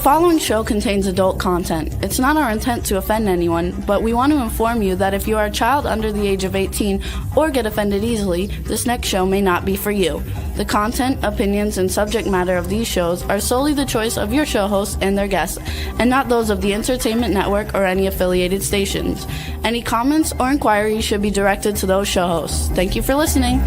following show contains adult content. It's not our intent to offend anyone, but we want to inform you that if you are a child under the age of 18 or get offended easily, this next show may not be for you. The content, opinions, and subject matter of these shows are solely the choice of your show hosts and their guests, and not those of the Entertainment Network or any affiliated stations. Any comments or inquiries should be directed to those show hosts. Thank you for listening.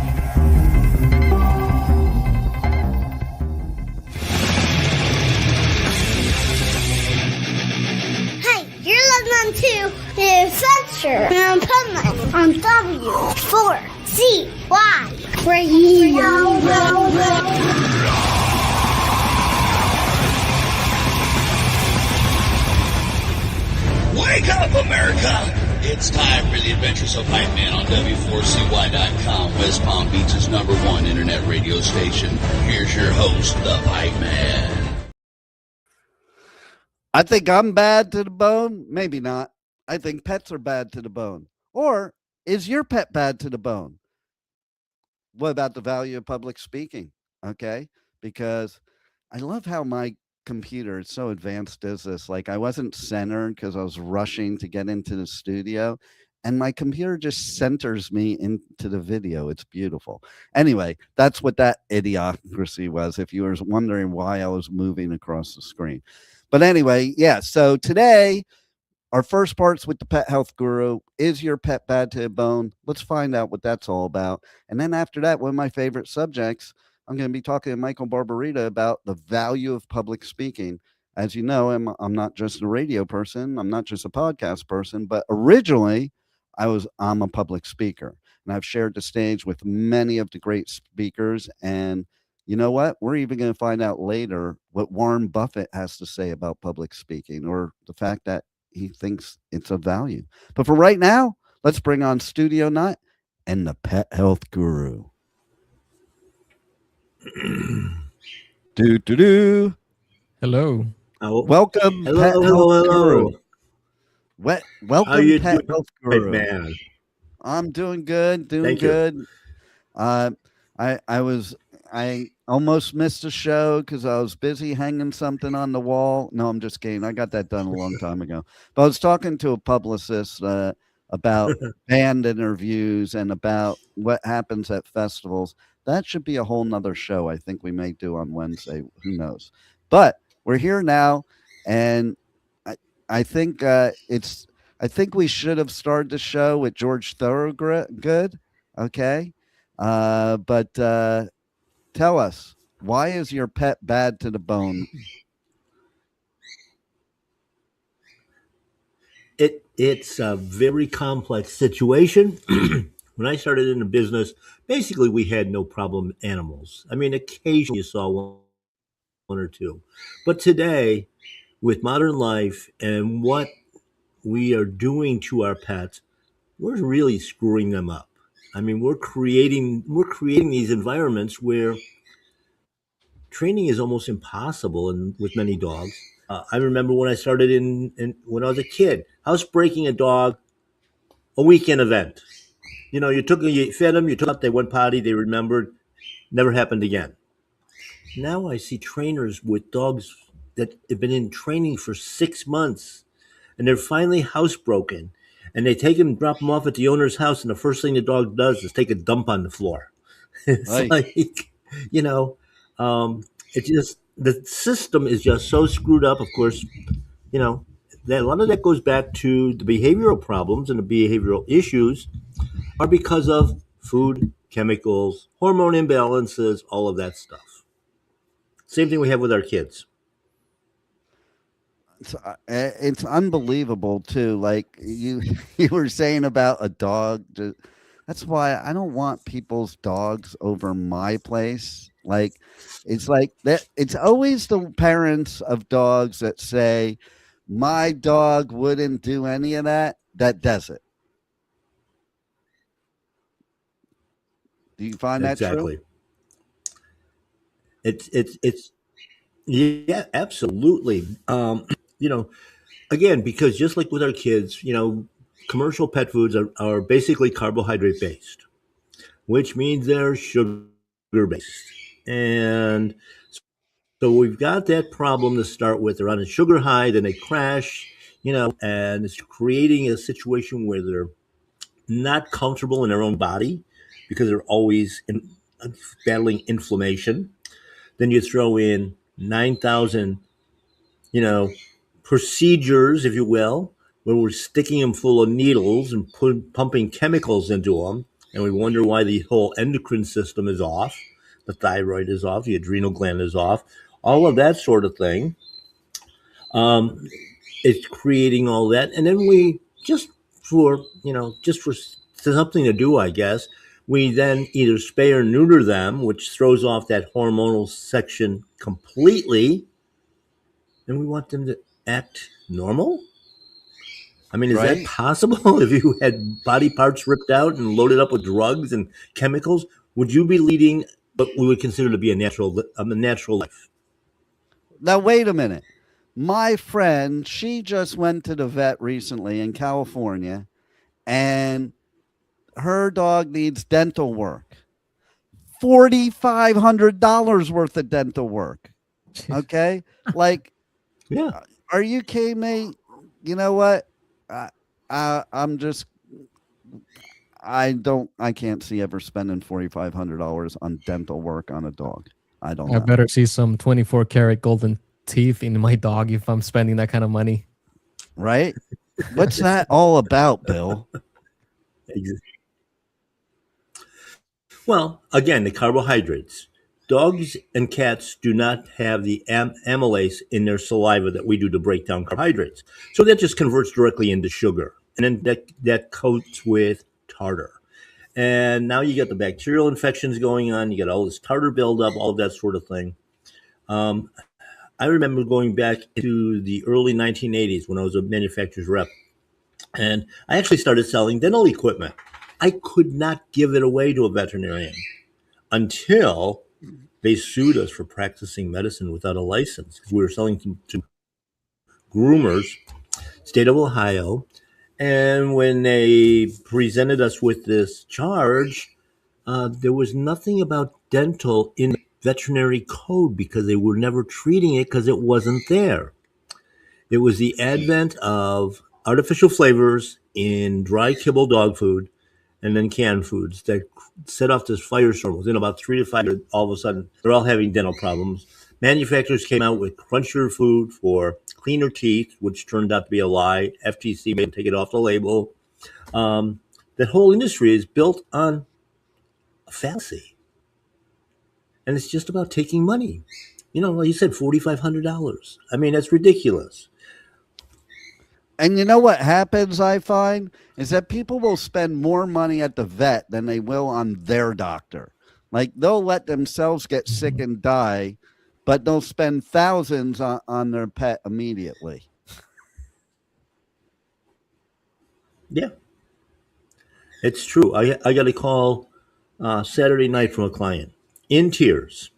To the Adventures of Pipeman on W4CY Radio. Wake up, America! It's time for the Adventures of Pipeman on W4CY.com, West Palm Beach's #1 internet radio station. Here's your host, the Pipeman. I think I'm bad to the bone. Maybe not. I think pets are bad to the bone. Or is your pet bad to the bone? What about the value of public speaking? Okay. Because I love how my computer, it's so advanced, does this. Like I wasn't centered because I was rushing to get into the studio. And my computer just centers me into the video. It's beautiful. Anyway, that's what that idiocracy was. If you were wondering why I was moving across the screen. But anyway, yeah, so today, our first part's with the pet health guru. Is your pet bad to the bone? Let's find out what that's all about. And then after that, one of my favorite subjects, I'm going to be talking to Michael Barbarita about the value of public speaking. As you know, I'm not just a radio person. I'm not just a podcast person, but originally I'm a public speaker. And I've shared the stage with many of the great speakers. And you know what? We're even going to find out later what Warren Buffett has to say about public speaking, or the fact that he thinks it's of value. But for right now, let's bring on Studio Nut and the Pet Health Guru. Do. Hello. Welcome, hello, Pet hello, Health hello. Guru. Welcome, How you Pet doing, Health Guru. man? I'm doing good. Thank you. Good. I almost missed a show because I was busy hanging something on the wall. No, I'm just kidding. I got that done a long time ago. But I was talking to a publicist about band interviews and about what happens at festivals. That should be a whole nother show I think we may do on Wednesday. Who knows? But we're here now, and I think I think we should have started the show with George Thorogood. Okay. But tell us, why is your pet bad to the bone? It's a very complex situation. When I started in the business, basically we had no problem animals. I mean, occasionally you saw one or two. But today, with modern life and what we are doing to our pets, we're really screwing them up. I mean, we're creating these environments where training is almost impossible with many dogs. I remember when I started when I was a kid, housebreaking a dog, a weekend event. You know, you fed them, you took out, they went potty, they remembered, never happened again. Now I see trainers with dogs that have been in training for 6 months, and they're finally housebroken. And they take him, drop him off at the owner's house, and the first thing the dog does is take a dump on the floor. It's Right. like, you know, it just, the system is just so screwed up. Of course, you know, that a lot of that goes back to the behavioral problems, and the behavioral issues are because of food, chemicals, hormone imbalances, all of that stuff. Same thing we have with our kids. It's unbelievable too. Like you were saying about a dog. That's why I don't want people's dogs over my place. Like it's like that. It's always the parents of dogs that say, "My dog wouldn't do any of that." That does it. Do you find that Exactly. true? It's yeah, absolutely. You know, again, because just like with our kids, you know, commercial pet foods are basically carbohydrate based, which means they're sugar based. And So we've got that problem to start with. They're on a sugar high, then they crash, and it's creating a situation where they're not comfortable in their own body because they're always battling inflammation. Then you throw in 9,000, you know, procedures, if you will, where we're sticking them full of needles and pumping chemicals into them. And we wonder why the whole endocrine system is off. The thyroid is off, the adrenal gland is off, all of that sort of thing. It's creating all that. And then we just for something to do, I guess, we then either spay or neuter them, which throws off that hormonal section completely. And we want them to act normal. I mean, is that Right? possible? If you had body parts ripped out and loaded up with drugs and chemicals, would you be leading what we would consider to be a natural life? Now, wait a minute. My friend, she just went to the vet recently in California, and her dog needs dental work. $4,500 worth of dental work. Okay. Like, Yeah. are you kidding me? You know what? I'm just, I can't see ever spending $4,500 on dental work on a dog. I don't I know. better see some 24 karat golden teeth in my dog if I'm spending that kind of money. Right? What's that all about, Bill? Well, again, the carbohydrates. Dogs and cats do not have the amylase in their saliva that we do to break down carbohydrates. So that just converts directly into sugar. And then that coats with tartar. And now you got the bacterial infections going on. You got all this tartar buildup, all of that sort of thing. I remember going back to the early 1980s when I was a manufacturer's rep. And I actually started selling dental equipment. I could not give it away to a veterinarian until they sued us for practicing medicine without a license, because we were selling to groomers, state of Ohio. And when they presented us with this charge, there was nothing about dental in the veterinary code because they were never treating it because it wasn't there. It was the advent of artificial flavors in dry kibble dog food and then canned foods that set off this firestorm. Within about 3 to 5 years, all of a sudden, they're all having dental problems. Manufacturers came out with crunchier food for cleaner teeth, which turned out to be a lie. FTC made them take it off the label. That whole industry is built on a fallacy. And it's just about taking money. Like you said, $4,500. I mean, that's ridiculous. And you know what happens, I find, is that people will spend more money at the vet than they will on their doctor. Like, they'll let themselves get sick and die, but they'll spend thousands on their pet immediately. Yeah, it's true. I got a call Saturday night from a client in tears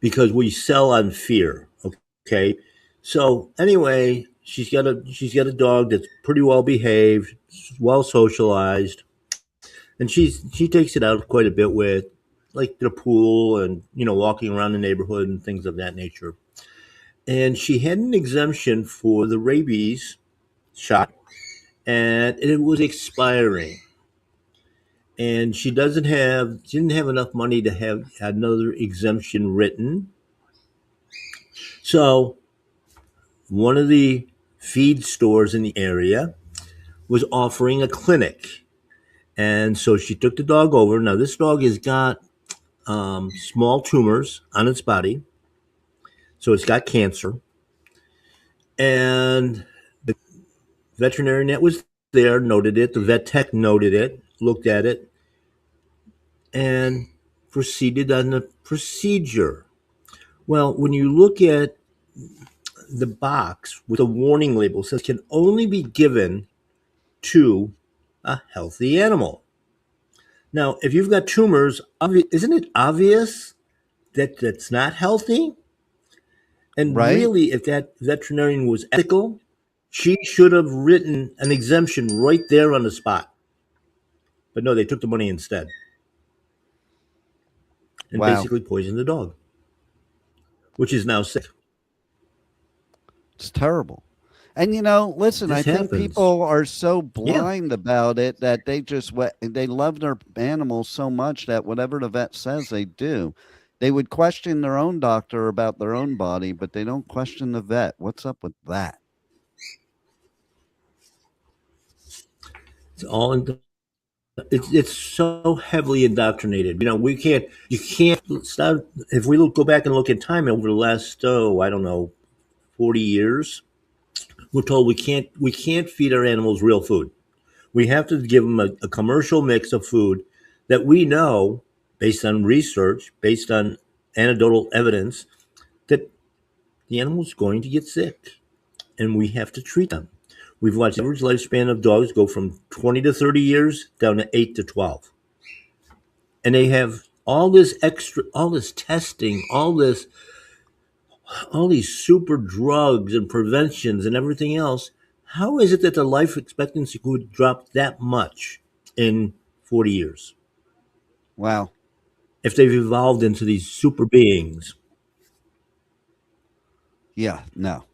because we sell on fear. Okay, so anyway, she's got a dog that's pretty well behaved, well socialized, and she takes it out quite a bit with like the pool and walking around the neighborhood and things of that nature. And she had an exemption for the rabies shot, and it was expiring. And she didn't have enough money to have another exemption written. So one of the feed stores in the area was offering a clinic. And so she took the dog over. Now, this dog has got small tumors on its body. So it's got cancer. And the veterinarian that was there noted it. The vet tech noted it, looked at it, and proceeded on the procedure. Well, when you look at the box with a warning label, it says can only be given to a healthy animal. Now, if you've got tumors, isn't it obvious that that's not healthy? And Right? really, if that veterinarian was ethical, she should have written an exemption right there on the spot. But no, they took the money instead and Wow. basically poisoned the dog. which is now sick. It's terrible. And listen, I This think happens. people are so Yeah. blind about it that they love their animals so much that whatever the vet says, they do. They would question their own doctor about their own body, but they don't question the vet. What's up with that? It's all in, it's so heavily indoctrinated. You can't start. If we go back and look at time over the last, I don't know, 40 years, we're told we can't feed our animals real food. We have to give them a commercial mix of food that we know, based on research, based on anecdotal evidence, that the animal's going to get sick, and we have to treat them. We've watched the average lifespan of dogs go from 20 to 30 years down to 8 to 12. And they have all this testing, all these super drugs and preventions and everything else. How is it that the life expectancy could drop that much in 40 years Wow. if they've evolved into these super beings? Yeah, no.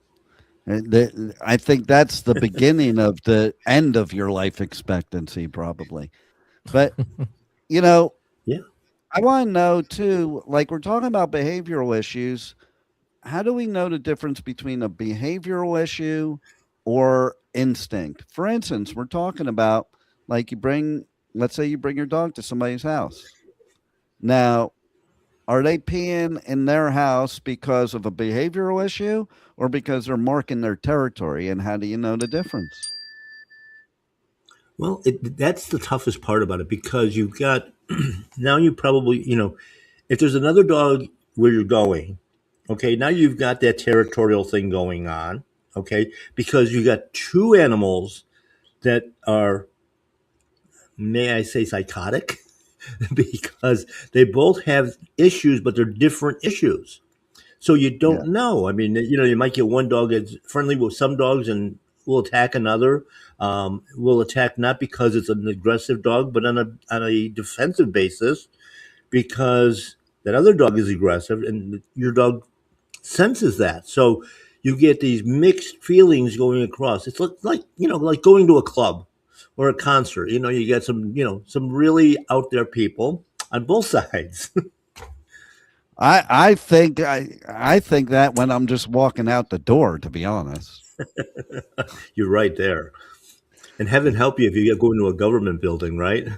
I think that's the beginning of the end of your life expectancy, probably. But, you know, Yeah. I want to know too, like we're talking about behavioral issues. How do we know the difference between a behavioral issue or instinct? For instance, we're talking about like let's say you bring your dog to somebody's house. Now, are they peeing in their house because of a behavioral issue or because they're marking their territory? And how do you know the difference? Well, that's the toughest part about it because you've got now you probably, if there's another dog where you're going, okay, now you've got that territorial thing going on, okay, because you got two animals that are, may I say, psychotic, because they both have issues, but they're different issues. So you Yeah. don't know. I mean, you might get one dog that's friendly with some dogs and will attack another. Will attack not because it's an aggressive dog, but on a defensive basis because that other dog is aggressive and your dog senses that. So you get these mixed feelings going across. It's like going to a club or a concert. You get some really out there people on both sides. I think that when I'm just walking out the door, to be honest. You're right there. And heaven help you if you go into a government building, right?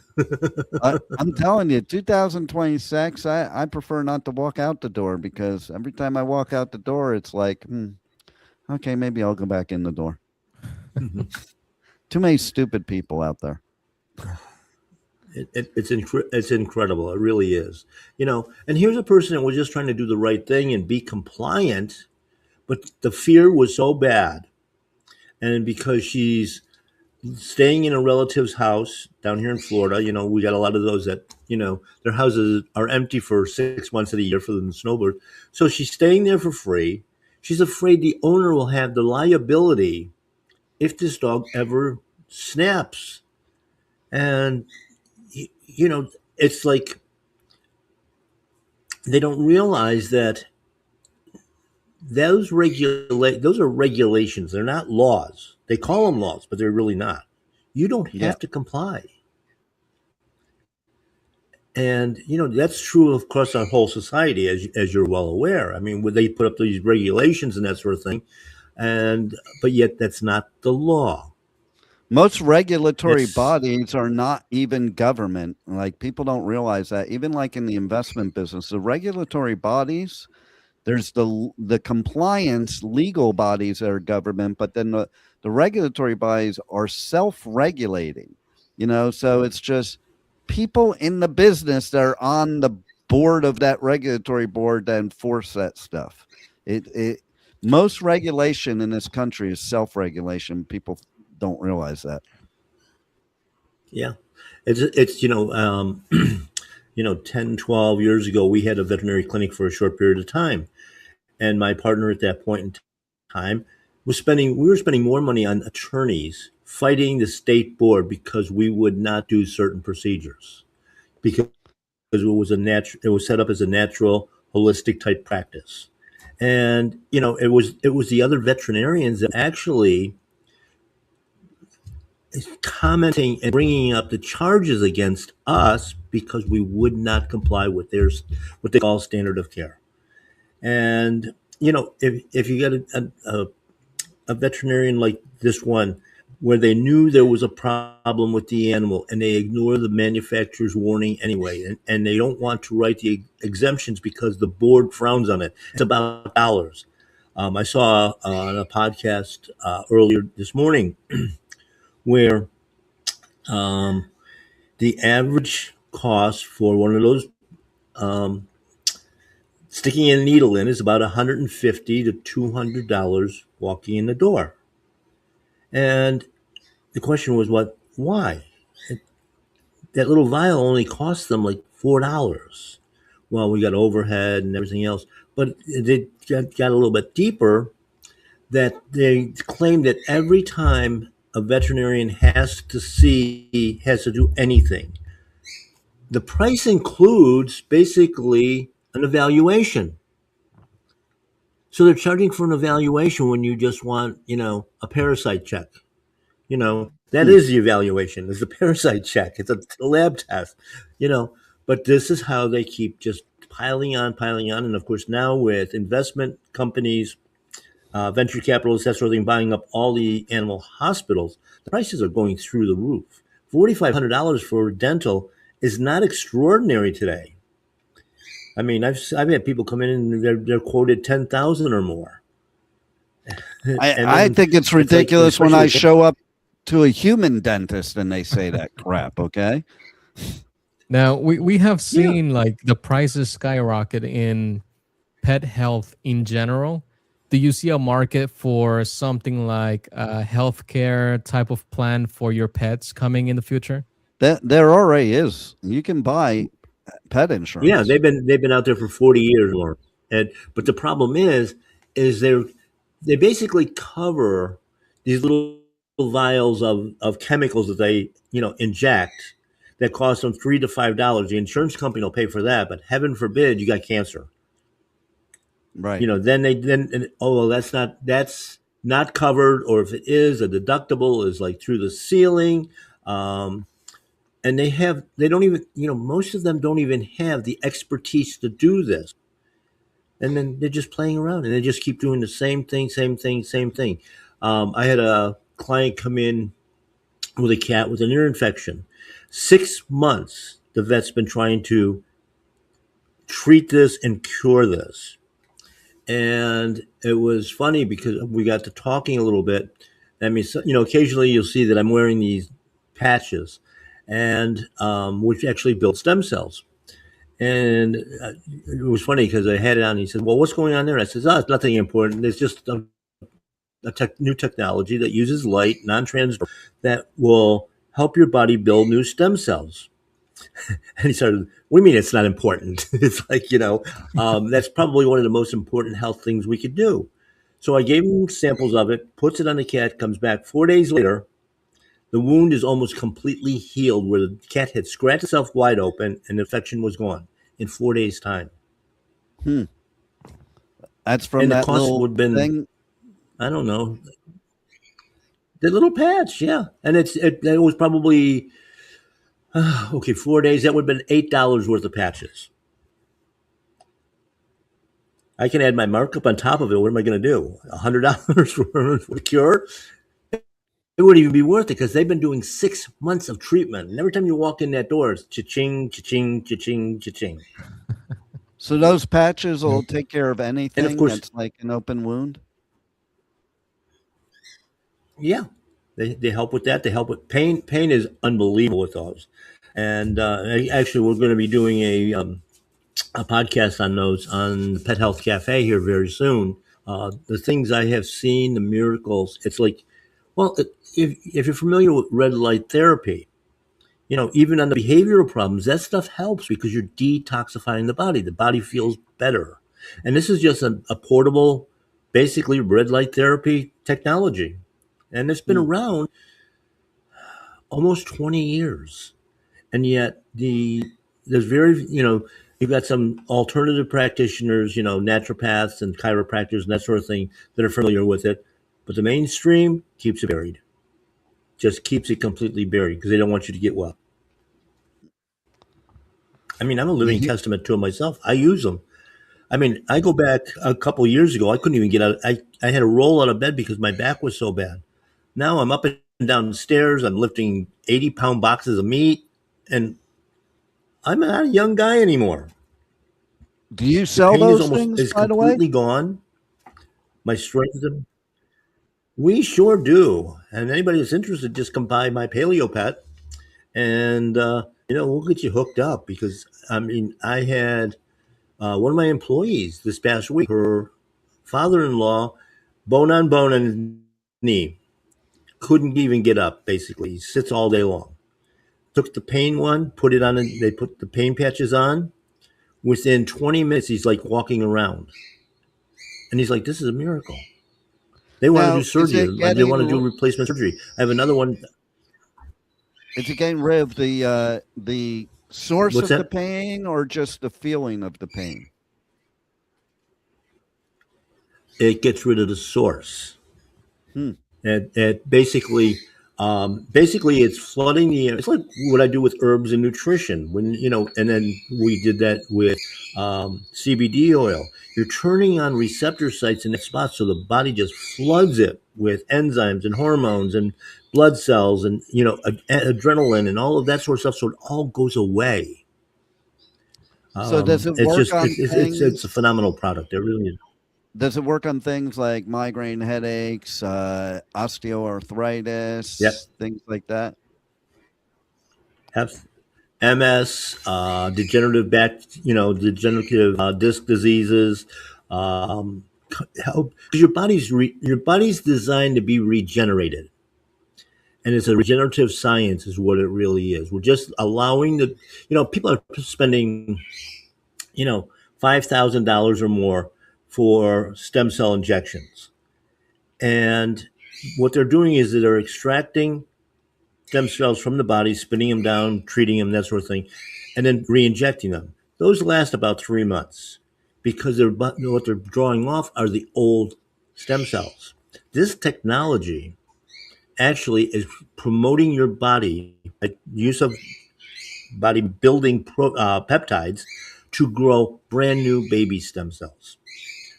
I'm telling you, 2026, I prefer not to walk out the door because every time I walk out the door, it's like, okay, maybe I'll go back in the door. Too many stupid people out there. It's incredible. It really is. And here's a person that was just trying to do the right thing and be compliant, but the fear was so bad. And because she's staying in a relative's house down here in Florida, we got a lot of those that, their houses are empty for 6 months of the year for the snowbird. So she's staying there for free. She's afraid the owner will have the liability if this dog ever snaps. And, it's like they don't realize that those are regulations. They're not laws. They call them laws, but they're really not. You don't Yeah. have to comply. And that's true across our whole society, as you're well aware. I mean, would they put up these regulations and that sort of thing, and but yet that's not the law. Most regulatory It's bodies are not even government. Like people don't realize that. Even like in the investment business, the regulatory bodies, there's the compliance legal bodies that are government, but then the regulatory bodies are self-regulating. So it's just people in the business that are on the board of that regulatory board that enforce that stuff. It most regulation in this country is self-regulation. People don't realize that. Yeah, it's 10, 12 years ago, we had a veterinary clinic for a short period of time, and my partner at that point in time we were spending more money on attorneys fighting the state board because we would not do certain procedures because it was set up as a natural holistic type practice, And it was the other veterinarians that actually commenting and bringing up the charges against us because we would not comply with what they call standard of care. And if you got a veterinarian like this one, where they knew there was a problem with the animal and they ignore the manufacturer's warning anyway, and they don't want to write the exemptions because the board frowns on it. It's about dollars. I saw on a podcast earlier this morning where the average cost for one of those sticking a needle in is about $150 to $200 walking in the door. And the question was, why? That little vial only cost them like $4. Well, we got overhead and everything else, but they got a little bit deeper, that they claim that every time a veterinarian has to do anything, the price includes basically an evaluation. So they're charging for an evaluation when you just want, a parasite check. That is the evaluation, is the parasite check. It's a lab test, but this is how they keep just piling on. And of course, now with investment companies, venture capitalists, that sort of thing, buying up all the animal hospitals, the prices are going through the roof. $4,500 for dental is not extraordinary today. I mean, I've had people come in and they're quoted 10,000 or more. I think it's ridiculous when I show up to a human dentist and they say that crap. Okay. Now we have seen like the prices skyrocket in pet health in general. Do you see a market for something like a healthcare type of plan for your pets coming in the future? There already is. You can buy pet insurance. Yeah, they've been out there for 40 years more. But the problem is they basically cover these little vials of chemicals that they inject that cost them $3 to $5. The insurance company will pay for that, but heaven forbid you got cancer. Right. That's not covered, or if it is, a deductible is like through the ceiling. And they don't even, most of them don't even have the expertise to do this. And then they're just playing around and they just keep doing the same thing. I had a client come in with a cat with an ear infection. 6 months, the vet's been trying to treat this and cure this. And it was funny because we got to talking a little bit. I mean, occasionally you'll see that I'm wearing these patches, and which actually build stem cells. And it was funny because I had it on and he said, well, what's going on there? I said, it's nothing important. It's just a new technology that uses light, non-transparent, that will help your body build new stem cells. And he started, what do you mean it's not important? It's like, that's probably one of the most important health things we could do. So I gave him samples of it, puts it on the cat, comes back 4 days later. The wound is almost completely healed, where the cat had scratched itself wide open and the infection was gone in 4 days' time. That's from and that the cost little would have been, thing. I don't know, the little patch, yeah. And it was probably, 4 days. That would have been $8 worth of patches. I can add my markup on top of it. What am I going to do? $100 for a cure? It wouldn't even be worth it because they've been doing 6 months of treatment. And every time you walk in that door, it's cha-ching, cha-ching, cha-ching, cha-ching. So those patches will take care of anything course, that's like an open wound? Yeah. They help with that. They help with pain. Pain is unbelievable with those. And actually, we're going to be doing a podcast on those on the Pet Health Cafe here very soon. The things I have seen, the miracles, it's like, well, if you're familiar with red light therapy, even on the behavioral problems, that stuff helps because you're detoxifying the body. The body feels better. And this is just a portable, basically red light therapy technology. And it's been around almost 20 years. And yet the there's very, you've got some alternative practitioners, naturopaths and chiropractors and that sort of thing that are familiar with it, but the mainstream keeps it buried, just keeps it completely buried because they don't want you to get well. I mean, I'm a living You- testament to it myself. I use them. I mean, I go back a couple of years ago. I couldn't even get out. I had to roll out of bed because my back was so bad. Now I'm up and down the stairs. I'm lifting 80-pound boxes of meat, and I'm not a young guy anymore. Do you The sell pain those things, is by the way? completely gone. My strength is. We sure do. And anybody that's interested, just come by my Paleo Pet, and we'll get you hooked up because I mean, I had one of my employees this past week. Her father-in-law, bone on his knee, couldn't even get up. Basically, he sits all day long. Took the pain one, put it on. They put the pain patches on. Within 20 minutes, he's like walking around, and he's like, "This is a miracle." They want to do Now, is surgery. it They getting want to do replacement surgery. I have another one. is it getting rid of the source What's of the that? pain or just the feeling of the pain? It gets rid of the source. Hmm. It basically it's flooding the. It's like what I do with herbs and nutrition. And then we did that with CBD oil. You're turning on receptor sites in that spot, so the body just floods it with enzymes and hormones and blood cells and adrenaline and all of that sort of stuff. So it all goes away. So does it It's work just on it's a things? phenomenal product. It really is. Does it work on things like migraine headaches, Yep. osteoarthritis, things like that? Have MS, degenerative disc diseases. Um, Help because your body's designed to be regenerated, and it's a regenerative science, is what it really is. We're just allowing people are spending $5,000 or more for stem cell injections, and what they're doing is that they're extracting stem cells from the body, spinning them down, treating them, that sort of thing, and then re-injecting them. Those last about 3 months because what they're drawing off are the old stem cells. This technology actually is promoting your body, use of body building peptides to grow brand new baby stem cells.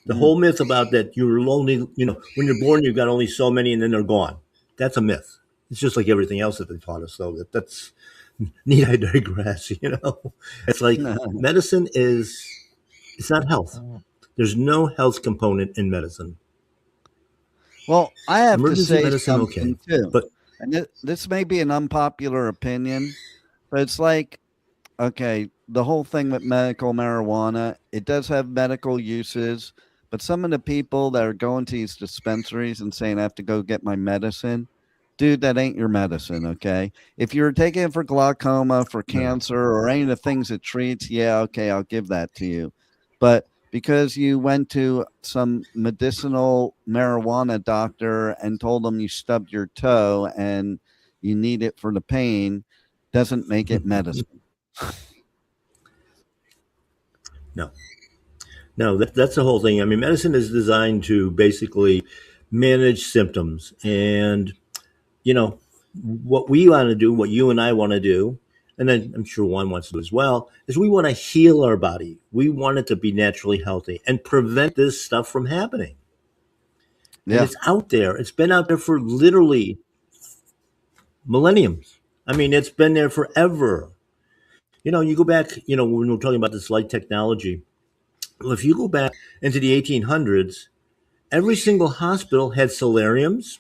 The Mm. whole myth about that you're only, when you're born, you've got only so many and then they're gone. That's a myth. It's just like everything else that they taught us. So that's need I digress, It's like medicine it's not health. There's no health component in medicine. Well, I have to Emergency say medicine, okay. something too, But and this may be an unpopular opinion, but it's like, okay, the whole thing with medical marijuana, it does have medical uses, but some of the people that are going to these dispensaries and saying I have to go get my medicine, dude, that ain't your medicine, okay? If you're taking it for glaucoma, for no. cancer, or any of the things it treats, yeah, okay, I'll give that to you. But because you went to some medicinal marijuana doctor and told them you stubbed your toe and you need it for the pain, doesn't make it medicine. No. No, that's the whole thing. I mean, medicine is designed to basically manage symptoms. And, you know, what we want to do, what you and I want to do, and then I'm sure Juan wants to do as well, is we want to heal our body. We want it to be naturally healthy and prevent this stuff from happening. And Yeah. it's out there. It's been out there for literally millenniums. I mean, it's been there forever. You go back, when we're talking about this light technology, well, if you go back into the 1800s, every single hospital had solariums.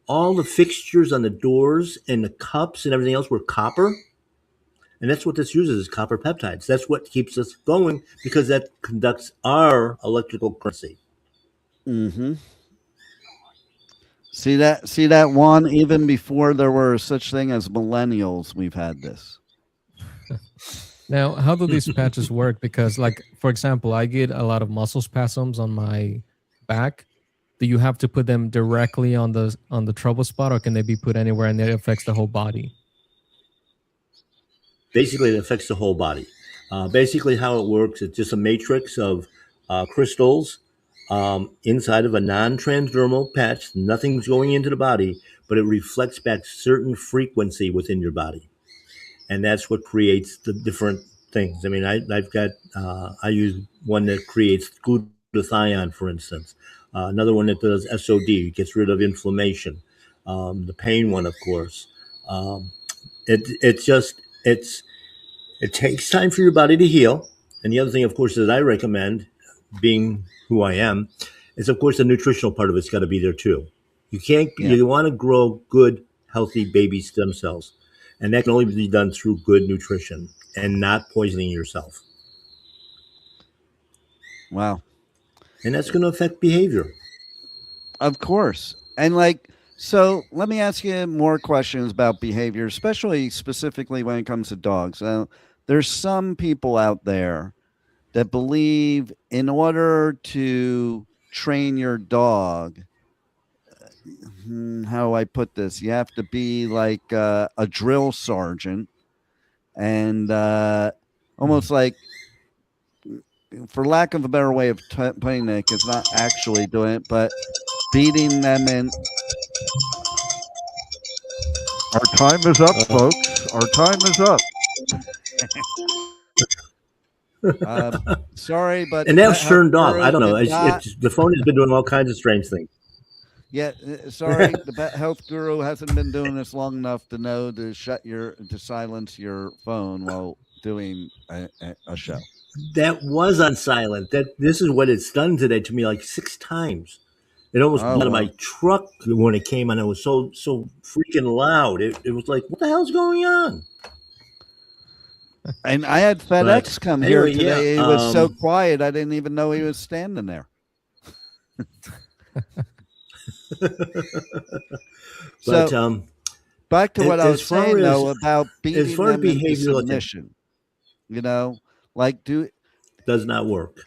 All the fixtures on the doors and the cups and everything else were copper. And that's what this uses is copper peptides. That's what keeps us going because that conducts our electrical currency. Mm-hmm. See that one, even before there were such thing as millennials, we've had this. Now, how do these patches work? Because, like, for example, I get a lot of muscle spasms on my back. Do you have to put them directly on the trouble spot, or can they be put anywhere and it affects the whole body? Basically, it affects the whole body. Basically, how it works, it's just a matrix of crystals inside of a non-transdermal patch. Nothing's going into the body, but it reflects back certain frequency within your body, and that's what creates the different things. I mean, I've got I use one that creates glutathione, for instance. Another one that does SOD, gets rid of inflammation. The pain one, of course. Um, it's just it takes time for your body to heal. And the other thing, of course, that I recommend, being who I am, is of course the nutritional part of it's got to be there too. You can't. Yeah. You want to grow good, healthy baby stem cells, and that can only be done through good nutrition and not poisoning yourself. Wow. And that's going to affect behavior. Of course. And like, so let me ask you more questions about behavior, especially specifically when it comes to dogs. There's some people out there that believe in order to train your dog, how do I put this? You have to be like a drill sergeant and almost like, for lack of a better way of putting it, it's not actually doing it, but beating them in. Our time is up, folks. Our time is up. Sorry, but And that's turned off. I don't know. not, The phone has been doing all kinds of strange things. yeah, sorry, the pet health guru hasn't been doing this long enough to know to silence your phone while doing a show. That was on silent. This is what it's done today to me like 6 times. It almost blew out of my truck when it came on. It was so freaking loud. It was like, what the hell's going on? And I had FedEx come anyway, here today. yeah, He was so quiet, I didn't even know he was standing there. But back to what I was saying, though, about beating as far as them into behavioral submission. You know, like does not work.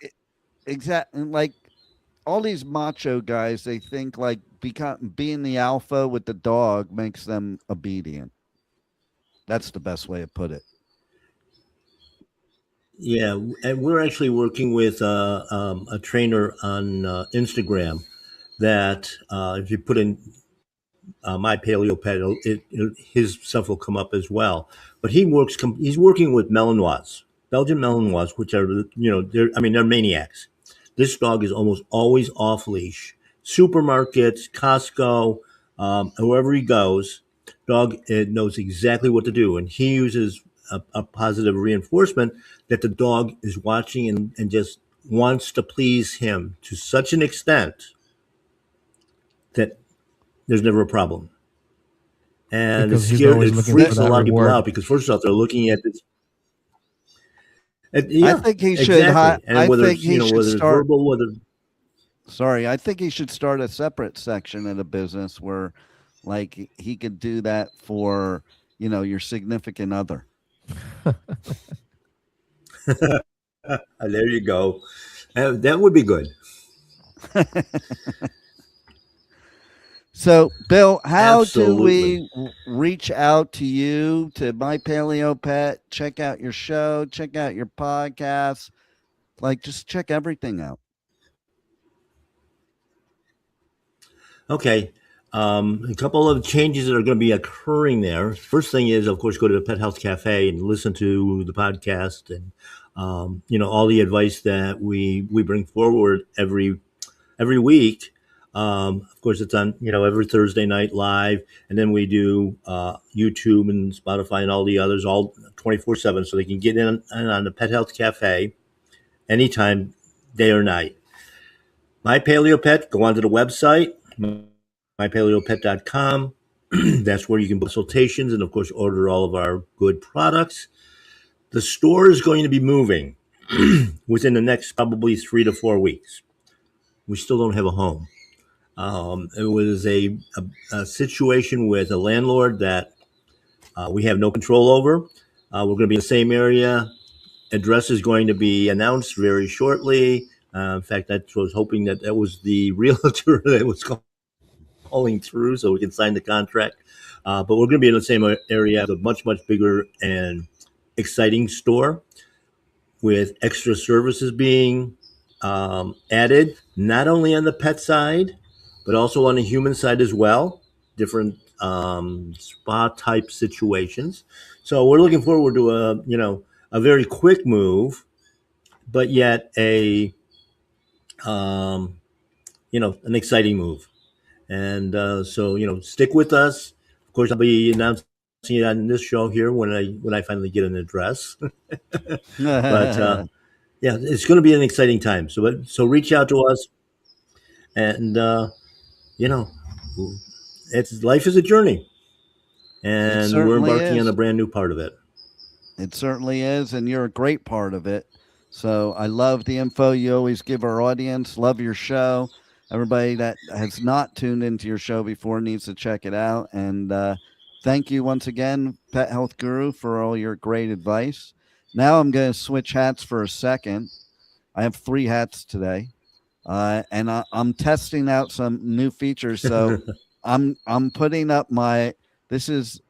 Exactly. Like all these macho guys, they think like being the alpha with the dog makes them obedient. That's the best way to put it. Yeah, and we're actually working with a trainer on Instagram that if you put in my paleo pet, his stuff will come up as well. But he's working with Malinois, Belgian Malinois, which are they're maniacs. This dog is almost always off leash. Supermarkets, Costco, wherever he goes, dog knows exactly what to do, and he uses a positive reinforcement that the dog is watching and just wants to please him to such an extent that there's never a problem. And Because he's always it looking freaks for a that lot of people reward. out because first off, they're looking at this. I think he should. Exactly. And I whether think it's, he should whether it's start. verbal, whether Sorry, I think he should start a separate section in the business where, like, he could do that for your significant other. there you go. That would be good. So, Bill, how Absolutely. do we reach out to you, to My Paleo Pet? Check out your show, check out your podcast, like just check everything out. Okay. A couple of changes that are going to be occurring there. First thing is, of course, go to the Pet Health Cafe and listen to the podcast and all the advice that we bring forward every week. Of course, it's on every Thursday night live, and then we do YouTube and Spotify and all the others all 24/7, so they can get in on the Pet Health Cafe anytime, day or night. My Paleo Pet, go onto the website, mypaleopet.com. That's where you can book consultations and, of course, order all of our good products. The store is going to be moving within the next probably 3 to 4 weeks. We still don't have a home. It was a situation with a landlord that we have no control over. We're going to be in the same area. Address is going to be announced very shortly. In fact, I was hoping that was the realtor that was calling through so we can sign the contract. But we're going to be in the same area, a much, much bigger and exciting store with extra services being added, not only on the pet side, but also on the human side as well. Different spa type situations. So we're looking forward to a very quick move, but yet um, an exciting move. And so stick with us. Of course, I'll be announcing it on this show here when I finally get an address. But yeah, it's going to be an exciting time. So reach out to us, and you know, it's life is a journey, It and we're certainly embarking on a is. brand new part of it. It certainly is, and you're a great part of it. So I love the info you always give our audience. Love your show. Everybody that has not tuned into your show before needs to check it out. And thank you once again, Pet Health Guru, for all your great advice. Now I'm going to switch hats for a second. I have 3 hats today, and I'm testing out some new features. So I'm putting up my. This is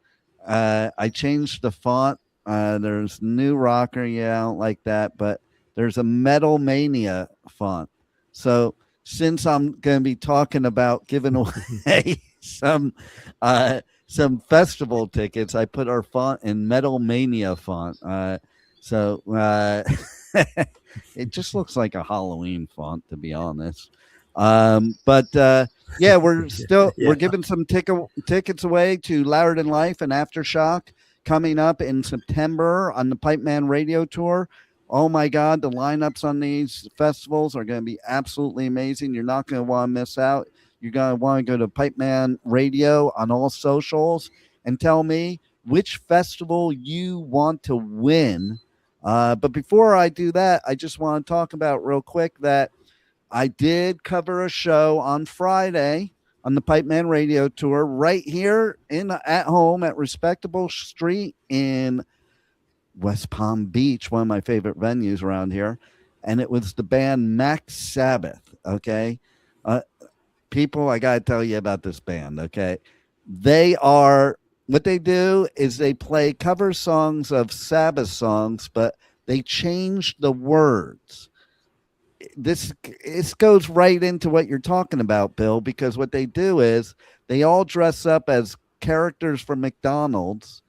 I changed the font. There's new rocker. Yeah, I don't like that, but there's a Metal Mania font. So since I'm going to be talking about giving away some festival tickets, I put our font in Metal Mania font. So it just looks like a Halloween font, to be honest. But yeah, we're giving some tickets away to Louder Than Life and Aftershock coming up in September on the Pipeman Radio Tour. Oh my God, the lineups on these festivals are going to be absolutely amazing. You're not going to want to miss out. You're going to want to go to Pipeman Radio on all socials and tell me which festival you want to win. But before I do that, I just want to talk about real quick that I did cover a show on Friday on the Pipeman Radio Tour right here at home at Respectable Street in West Palm Beach, one of my favorite venues around here. And it was the band Max Sabbath. Okay. People, I got to tell you about this band. Okay. What they do is they play cover songs of Sabbath songs, but they change the words. This goes right into what you're talking about, Bill, because what they do is they all dress up as characters from McDonald's,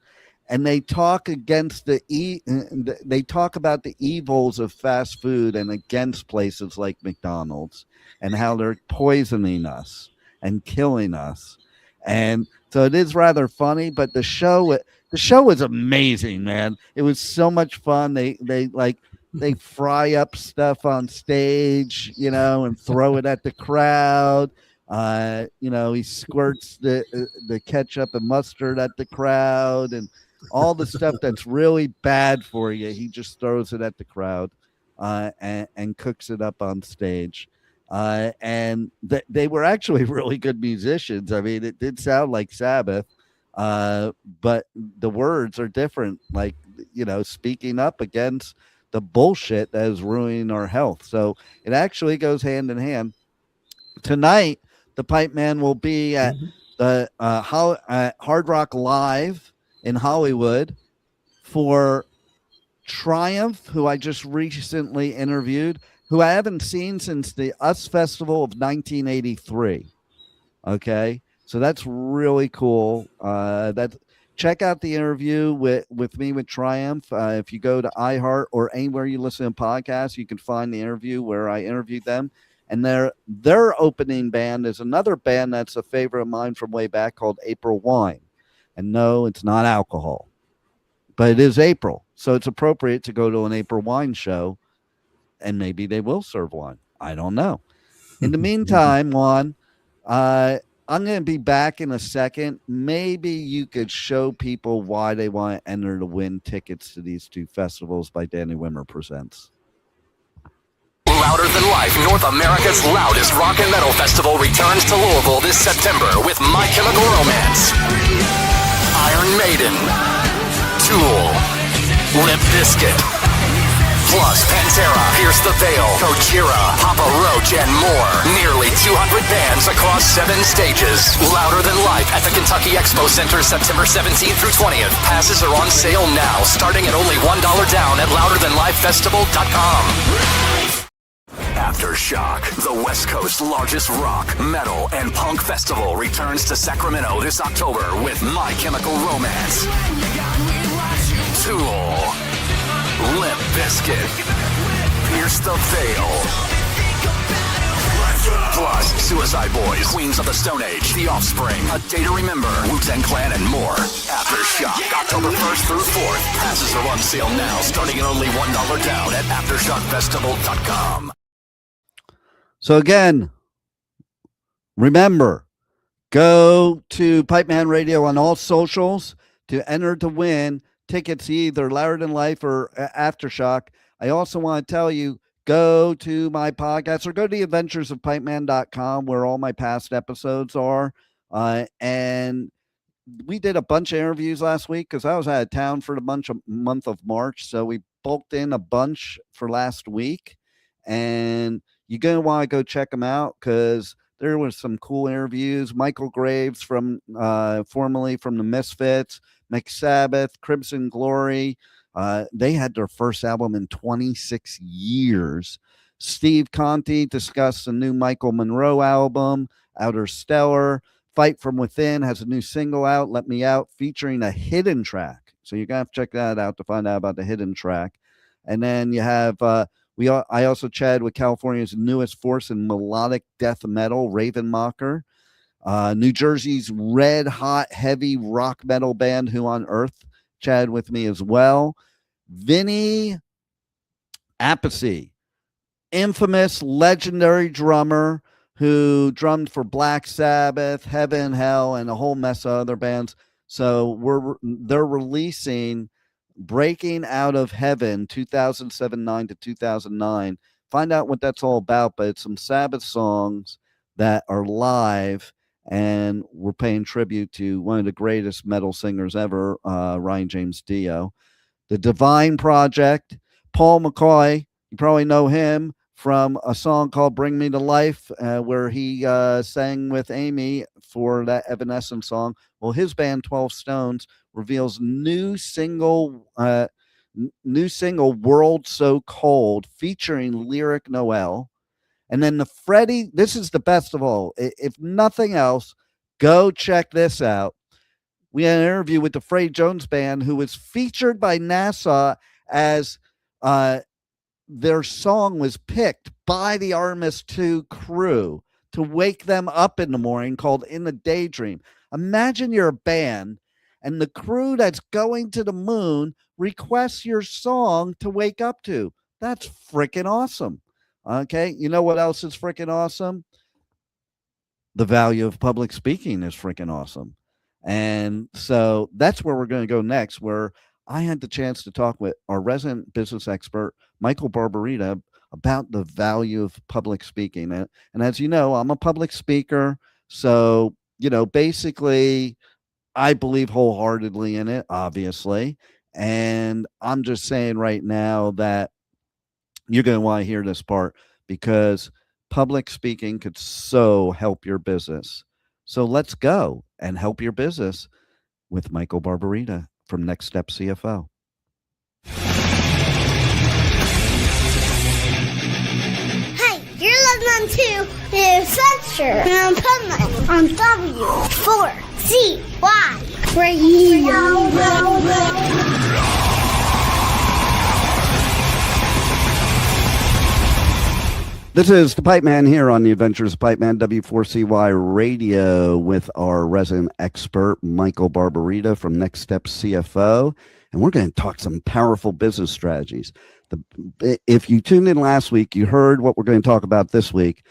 and they talk against they talk about the evils of fast food and against places like McDonald's and how they're poisoning us and killing us. And so it is rather funny, but the show was amazing, man. It was so much fun. They fry up stuff on stage, and throw it at the crowd. He squirts the ketchup and mustard at the crowd, and all the stuff that's really bad for you. He just throws it at the crowd, and cooks it up on stage. And they were actually really good musicians. I mean, it did sound like Sabbath, but the words are different. Like, speaking up against the bullshit that is ruining our health. So it actually goes hand in hand. Tonight, the Pipeman will be at the Hard Rock Live in Hollywood for Triumph, who I just recently interviewed, who I haven't seen since the US Festival of 1983. Okay, so that's really cool. Check out the interview with me with Triumph. If you go to iHeart or anywhere you listen to podcasts, you can find the interview where I interviewed them. And their opening band is another band that's a favorite of mine from way back called April Wine. And no, it's not alcohol, but it is April. So it's appropriate to go to an April Wine show, and maybe they will serve wine. I don't know. In the meantime, Juan, I'm going to be back in a second. Maybe you could show people why they want to enter to win tickets to these 2 festivals by Danny Wimmer Presents. Louder Than Life, North America's loudest rock and metal festival returns to Louisville this September with My Chemical Romance, Iron Maiden, Tool, Limp Bizkit, plus Pantera, Pierce the Veil, Gojira, Papa Roach, and more. Nearly 200 bands across 7 stages. Louder Than Life at the Kentucky Expo Center, September 17th through 20th. Passes are on sale now, starting at only $1 down at louderthanlifefestival.com. Aftershock, the West Coast's largest rock, metal, and punk festival, returns to Sacramento this October with My Chemical Romance, Tool, Limp Bizkit, Pierce the Veil, plus Suicide Boys, Queens of the Stone Age, The Offspring, A Day to Remember, Wu-Tang Clan, and more. Aftershock, October 1st through 4th. Passes are on sale now, starting at only $1 down at AftershockFestival.com. So again, remember, go to Pipeman Radio on all socials to enter to win tickets to either Louder Than Life or Aftershock. I also want to tell you, go to my podcast or go to the Adventures of Pipeman.com where all my past episodes are. And we did a bunch of interviews last week because I was out of town for the month of March. So we bulked in a bunch for last week. And you're going to want to go check them out because there was some cool interviews. Michael Graves, from formerly from the Misfits, McSabbath, Crimson Glory. They had their first album in 26 years. Steve Conti discussed the new Michael Monroe album, Outer Stellar. Fight From Within has a new single out, Let Me Out, featuring a hidden track. So you're going to have to check that out to find out about the hidden track. And then you have... I also chatted with California's newest force in melodic death metal, Ravenmacher. New Jersey's red hot heavy rock metal band, Who on Earth, chatted with me as well. Vinny Appice, infamous legendary drummer who drummed for Black Sabbath, Heaven, Hell, and a whole mess of other bands. So they're releasing Breaking Out of Heaven 2007 to 2009. Find out what that's all about, but it's some Sabbath songs that are live, and we're paying tribute to one of the greatest metal singers ever, Ryan James Dio. The Divine Project, Paul McCoy, you probably know him from a song called Bring Me to Life, where he sang with Amy for that Evanescence song. Well, his band 12 Stones reveals new single World So Cold featuring Lyric Noel. And then the Freddie, this is the best of all. If nothing else, go check this out. We had an interview with the Freddie Jones Band, who was featured by NASA as their song was picked by the Artemis 2 crew to wake them up in the morning, called In the Daydream. Imagine you're a band and the crew that's going to the moon requests your song to wake up to. That's freaking awesome. Okay. You know what else is freaking awesome? The value of public speaking is freaking awesome. And so that's where we're going to go next, where I had the chance to talk with our resident business expert, Michael Barbarita, about the value of public speaking. And as you know, I'm a public speaker. So, basically, I believe wholeheartedly in it, obviously. And I'm just saying right now that you're going to want to hear this part, because public speaking could so help your business. So let's go and help your business with Michael Barbarita from Next Step CFO. Hey, you're listening to The Adventures of Pipeman on W4CY Radio. This is the Pipeman here on the Adventures of Pipeman, W4CY Radio, with our resident expert, Michael Barbarita from Next Step CFO. And we're going to talk some powerful business strategies. If you tuned in last week, you heard what we're going to talk about this week.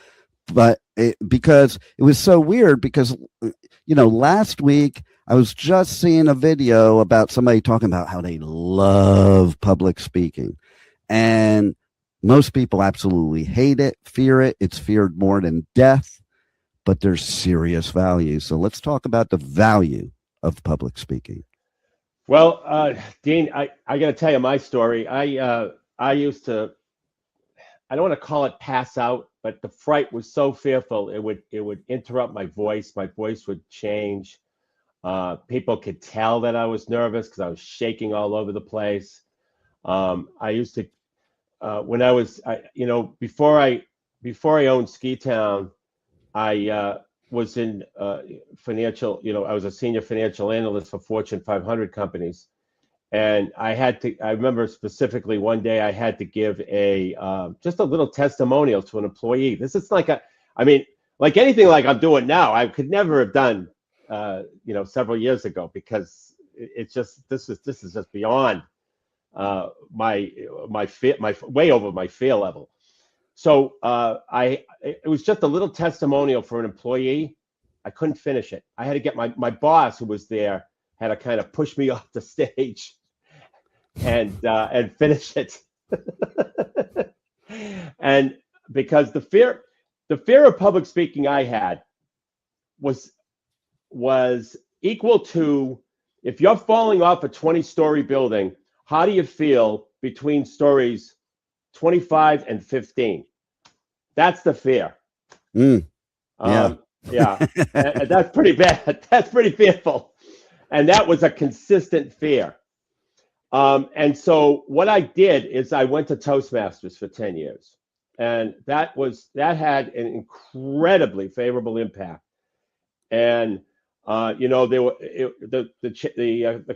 But because it was so weird, because, last week I was just seeing a video about somebody talking about how they love public speaking. And most people absolutely hate it, fear it. It's feared more than death, but there's serious value. So let's talk about the value of public speaking. Well, Dean, I got to tell you my story. I used to I don't want to call it pass out, but the fright was so fearful it would interrupt my voice. My voice would change. People could tell that I was nervous because I was shaking all over the place. I used to when I was before I owned Ski Town, I was in financial. I was a senior financial analyst for Fortune 500 companies. And I remember specifically one day I had to give just a little testimonial to an employee. This is like anything like I'm doing now, I could never have done, several years ago, because this is just beyond my way over my fear level. So it was just a little testimonial for an employee. I couldn't finish it. I had to get my boss, who was there, had to kind of push me off the stage and finish it. And because the fear of public speaking I had was equal to, if you're falling off a 20-story building, how do you feel between stories 25 and 15? That's the fear. Yeah. And that's pretty bad. That's pretty fearful. And that was a consistent fear. And so what I did is I went to Toastmasters for 10 years. And that had an incredibly favorable impact. And the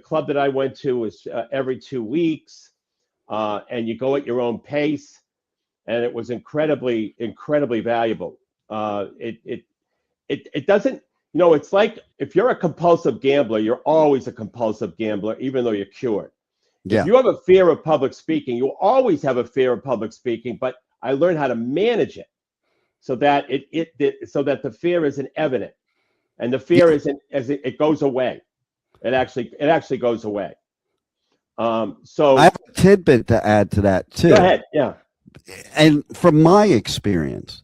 club that I went to was every 2 weeks, and you go at your own pace, and it was incredibly, incredibly valuable. It doesn't. It's like if you're a compulsive gambler, you're always a compulsive gambler, even though you're cured. Yeah. If you have a fear of public speaking, you always have a fear of public speaking. But I learned how to manage it so that so that the fear isn't evident, and the fear isn't it goes away. It actually goes away. So I have a tidbit to add to that too. Go ahead. Yeah. And from my experience,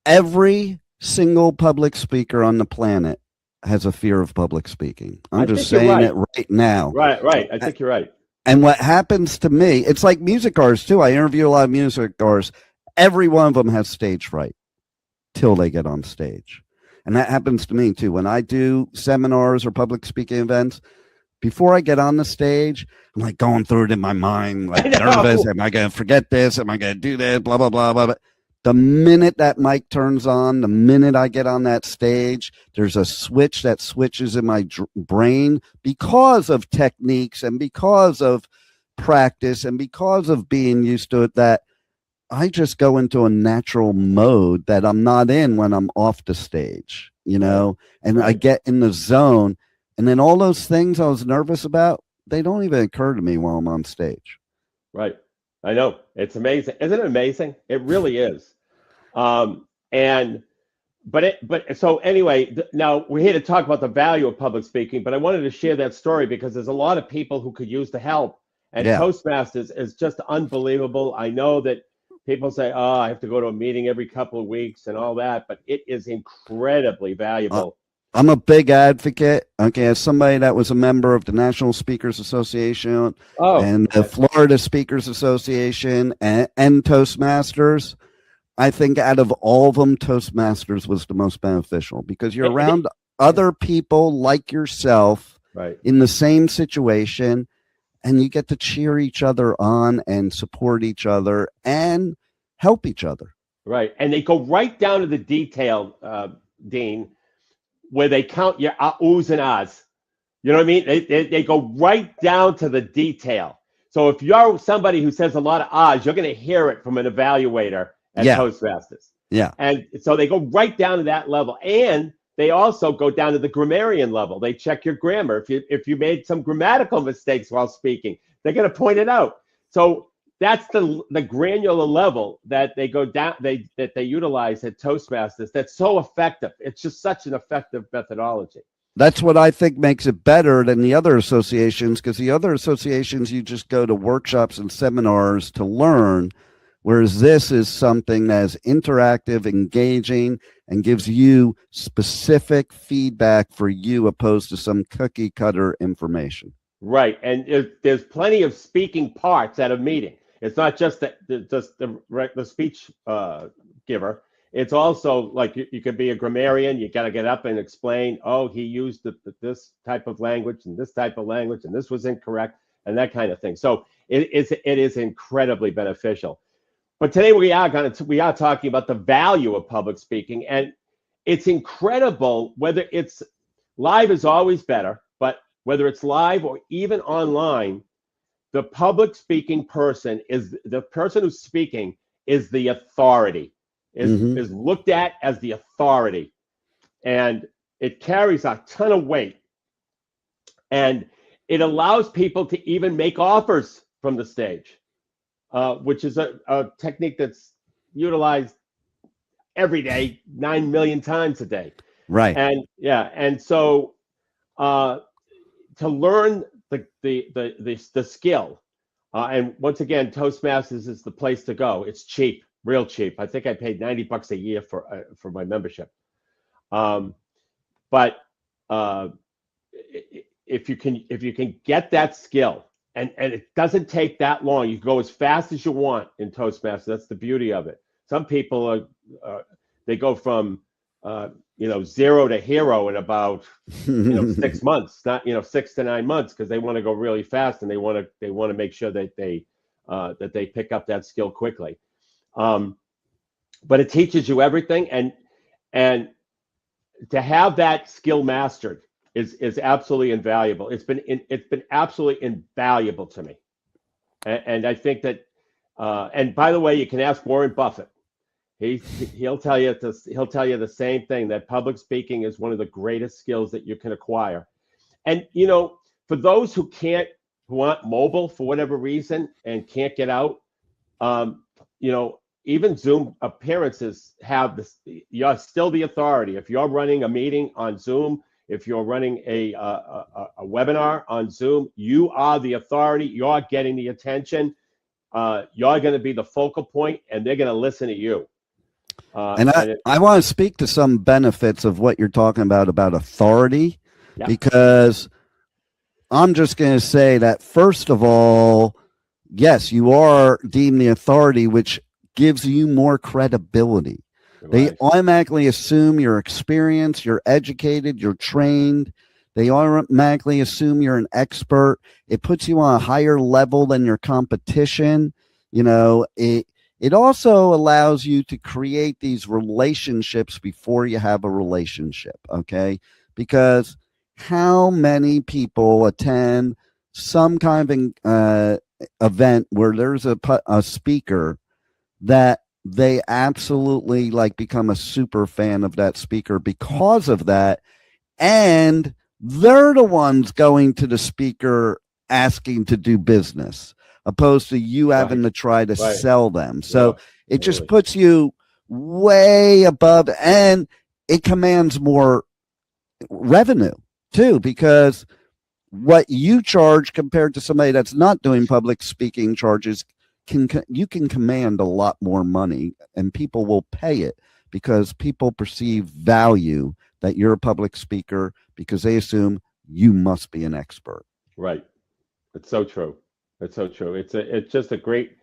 every single public speaker on the planet has a fear of public speaking. I'm just saying it right now. Right. I think you're right. And what happens to me, it's like music artists too. I interview a lot of music artists. Every one of them has stage fright till they get on stage. And that happens to me too. When I do seminars or public speaking events, before I get on the stage, I'm like going through it in my mind, like nervous. Am I going to forget this? Am I going to do this? Blah, blah, blah, blah, blah. The minute that mic turns on, the minute I get on that stage, there's a switch that switches in my brain because of techniques and because of practice and because of being used to it, that I just go into a natural mode that I'm not in when I'm off the stage, and I get in the zone. And then all those things I was nervous about, they don't even occur to me while I'm on stage. Right. I know. It's amazing. Isn't it amazing? It really is. So anyway, now we're here to talk about the value of public speaking, but I wanted to share that story because there's a lot of people who could use the help, and Toastmasters is just unbelievable. I know that people say, oh, I have to go to a meeting every couple of weeks and all that, but it is incredibly valuable. I'm a big advocate. Okay, as somebody that was a member of the National Speakers Association and the Florida Speakers Association and Toastmasters, I think out of all of them, Toastmasters was the most beneficial because you're around other people like yourself in the same situation, and you get to cheer each other on and support each other and help each other. Right, and they go right down to the detail, Dean, where they count your oohs and ahs. You know what I mean? They go right down to the detail. So if you're somebody who says a lot of ahs, you're going to hear it from an evaluator at Toastmasters. Yeah. And so they go right down to that level. And they also go down to the grammarian level. They check your grammar. If you made some grammatical mistakes while speaking, they're going to point it out. So that's the granular level that they go down, that they utilize at Toastmasters. That's so effective. It's just such an effective methodology. That's what I think makes it better than the other associations, because the other associations, you just go to workshops and seminars to learn, whereas this is something that is interactive, engaging, and gives you specific feedback for you opposed to some cookie cutter information. Right. And there's plenty of speaking parts at a meeting. It's not just the speech giver. It's also like you could be a grammarian. You got to get up and explain, oh, he used this type of language and this type of language, and this was incorrect, and that kind of thing. So it is incredibly beneficial. But today we are talking about the value of public speaking, and it's incredible. Whether it's live is always better, but whether it's live or even online, the public speaking person is the person who's speaking is the authority, is looked at as the authority, and it carries a ton of weight, and it allows people to even make offers from the stage, which is a technique that's utilized every day, 9 million times a day. Right. And so to learn the skill, and once again, Toastmasters is the place to go. It's cheap, real cheap. I think I paid $90 a year for my membership. But if you can get that skill, and it doesn't take that long. You can go as fast as you want in Toastmasters. That's the beauty of it. Some people they go from 0 to hero in about 6 months, not 6 to 9 months, because they want to go really fast, and they want to make sure that they pick up that skill quickly. But it teaches you everything, and to have that skill mastered is absolutely invaluable. It's been absolutely invaluable to me, and I think that. And by the way, you can ask Warren Buffett. He'll tell you the same thing, that public speaking is one of the greatest skills that you can acquire. And for those who aren't mobile for whatever reason and can't get out, even Zoom appearances have this. You're still the authority. If you're running a meeting on Zoom, if you're running a webinar on Zoom, you are the authority. You're getting the attention. You're going to be the focal point, and they're going to listen to you. I want to speak to some benefits of what you're talking about authority, because I'm just going to say that, first of all, yes, you are deemed the authority, which gives you more credibility. Right. They automatically assume you're experienced, you're educated, you're trained. They automatically assume you're an expert. It puts you on a higher level than your competition. It also allows you to create these relationships before you have a relationship, okay? Because how many people attend some kind of event where there's a speaker that they absolutely become a super fan of that speaker because of that, and they're the ones going to the speaker asking to do business, opposed to you having to try to sell them. So it just puts you way above, and it commands more revenue too, because what you charge compared to somebody that's not doing public speaking charges, you can command a lot more money, and people will pay it because people perceive value that you're a public speaker, because they assume you must be an expert. Right. It's so true. It's so true. It's just a great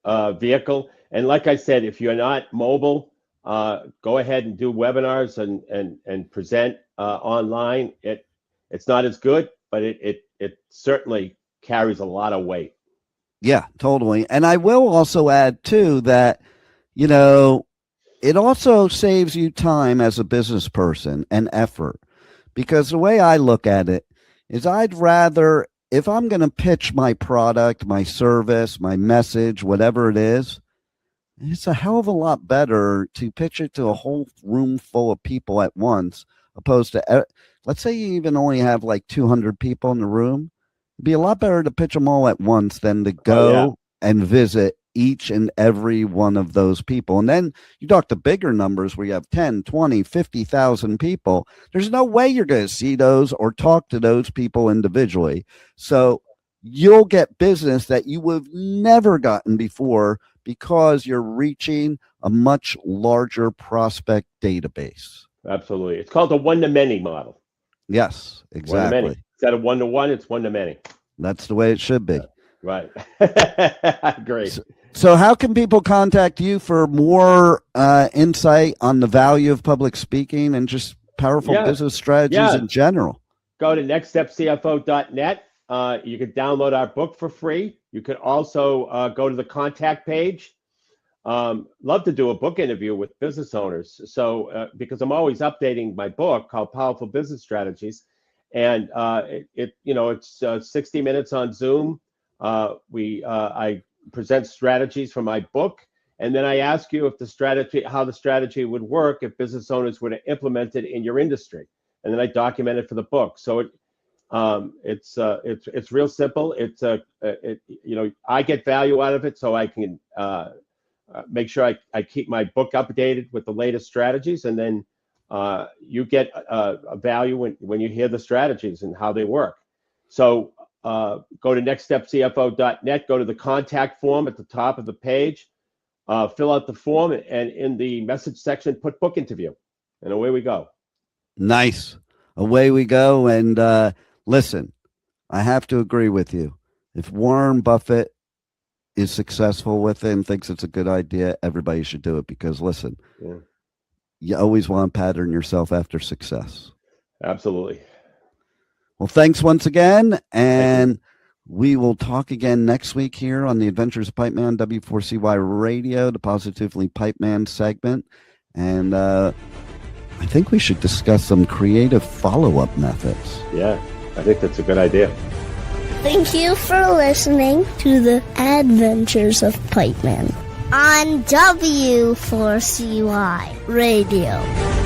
vehicle. And like I said, if you're not mobile, go ahead and do webinars and present online. It's not as good, but it certainly carries a lot of weight. Yeah, totally. And I will also add too that, it also saves you time as a business person and effort, because the way I look at it is, I'd rather, if I'm going to pitch my product, my service, my message, whatever it is, it's a hell of a lot better to pitch it to a whole room full of people at once, opposed to, let's say you even only have 200 people in the room. It'd be a lot better to pitch them all at once than to go and visit each and every one of those people. And then you talk to bigger numbers where you have 10, 20, 50,000 people. There's no way you're going to see those or talk to those people individually. So you'll get business that you would have never gotten before, because you're reaching a much larger prospect database. Absolutely. It's called the one-to-many model. Yes, exactly. Instead of one-to-one, it's one-to-many. That's the way it should be. Right. I agree. So how can people contact you for more insight on the value of public speaking and just powerful business strategies in general? Go to nextstepcfo.net. You can download our book for free. You can also go to the contact page. Love to do a book interview with business owners. So because I'm always updating my book called Powerful Business Strategies, and it's 60 minutes on Zoom. I present strategies from my book, and then I ask you if how the strategy would work if business owners were to implement it in your industry, and then I document it for the book. So it's real simple. I get value out of it, so I can make sure I keep my book updated with the latest strategies, and then you get a value when you hear the strategies and how they work. So go to nextstepcfo.net, go to the contact form at the top of the page, fill out the form, and in the message section, put book interview, and away we go. Nice. Away we go. And listen, I have to agree with you. If Warren Buffett is successful with it and thinks it's a good idea, everybody should do it, because listen, you always want to pattern yourself after success. Absolutely. Well, thanks once again, and we will talk again next week here on the Adventures of Pipeman, W4CY Radio, the Positively Pipeman segment. And I think we should discuss some creative follow-up methods. Yeah, I think that's a good idea. Thank you for listening to the Adventures of Pipeman on W4CY Radio.